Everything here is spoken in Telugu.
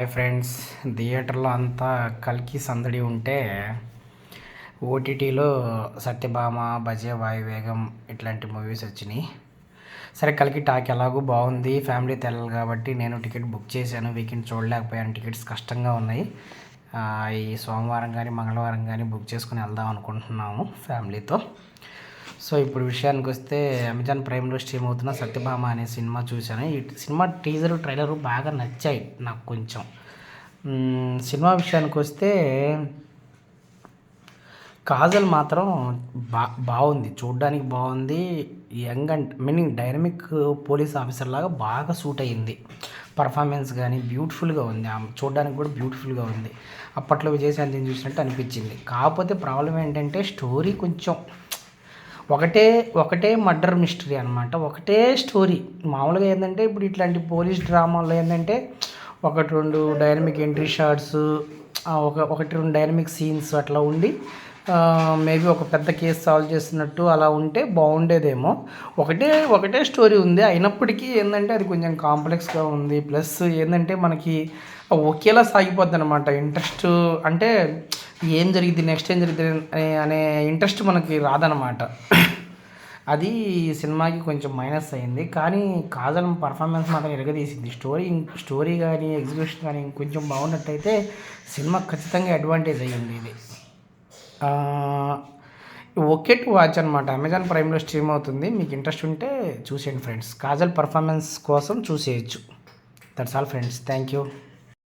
హాయ్ ఫ్రెండ్స్, థియేటర్లో అంతా కల్కి సందడి ఉంటే ఓటీటీలో సత్యభామ, భజే వాయువేగం ఇట్లాంటి మూవీస్ వచ్చినాయి. సరే, కల్కి టాక్ ఎలాగో బాగుంది, ఫ్యామిలీతో వెళ్ళాలి కాబట్టి నేను టికెట్ బుక్ చేశాను. వీకెండ్ చూడలేకపోయాను, టికెట్స్ కష్టంగా ఉన్నాయి. ఈ సోమవారం కానీ మంగళవారం కానీ బుక్ చేసుకుని వెళ్దాం అనుకుంటున్నాము ఫ్యామిలీతో. సో ఇప్పుడు విషయానికి వస్తే, అమెజాన్ ప్రైమ్లో స్ట్రీమ్ అవుతున్న సత్యభామ అనే సినిమా చూశాను. ఈ సినిమా టీజరు ట్రైలరు బాగా నచ్చాయి నాకు కొంచెం. సినిమా విషయానికి వస్తే కాజల్ మాత్రం బాగుంది, చూడ్డానికి బాగుంది. Young and meaning dynamic police officer లాగా బాగా సూట్ అయ్యింది. పర్ఫార్మెన్స్ కానీ బ్యూటిఫుల్గా ఉంది, ఆమె చూడడానికి కూడా బ్యూటిఫుల్గా ఉంది. అప్పట్లో విజయశాంతిని చూసినట్టు అనిపించింది. కాకపోతే ప్రాబ్లం ఏంటంటే స్టోరీ కొంచెం ఒకటే మర్డర్ మిస్టరీ అనమాట. ఒకటే స్టోరీ. మామూలుగా ఏంటంటే ఇప్పుడు ఇట్లాంటి పోలీస్ డ్రామాల్లో ఏంటంటే ఒకటి రెండు డైనమిక్ ఎంట్రీ షాట్స్, ఒకటి రెండు డైనమిక్ సీన్స్ అట్లా ఉండి మేబీ ఒక పెద్ద కేసు సాల్వ్ చేస్తున్నట్టు అలా ఉంటే బాగుండేదేమో. ఒకటే స్టోరీ ఉంది, అయినప్పటికీ ఏంటంటే అది కొంచెం కాంప్లెక్స్గా ఉంది. ప్లస్ ఏంటంటే మనకి ఒకేలా సాగిపోద్ది అనమాట. ఇంట్రెస్ట్ అంటే ఏం జరిగింది, నెక్స్ట్ ఏం జరిగింది అనే ఇంట్రెస్ట్ మనకి రాదనమాట. అది సినిమాకి కొంచెం మైనస్ అయింది. కానీ కాజల్ పర్ఫార్మెన్స్ మాత్రం ఎరగదీసింది. స్టోరీ కానీ ఎగ్జిక్యూషన్ కానీ ఇంకొంచెం బాగున్నట్టయితే సినిమా ఖచ్చితంగా అడ్వాంటేజ్ అయ్యింది. ఇది ఓకే టు వాచ్ అనమాట. అమెజాన్ ప్రైమ్లో స్ట్రీమ్ అవుతుంది, మీకు ఇంట్రెస్ట్ ఉంటే చూసేయండి ఫ్రెండ్స్. కాజల్ పర్ఫార్మెన్స్ కోసం చూసేయచ్చు. That's all friends, thank you.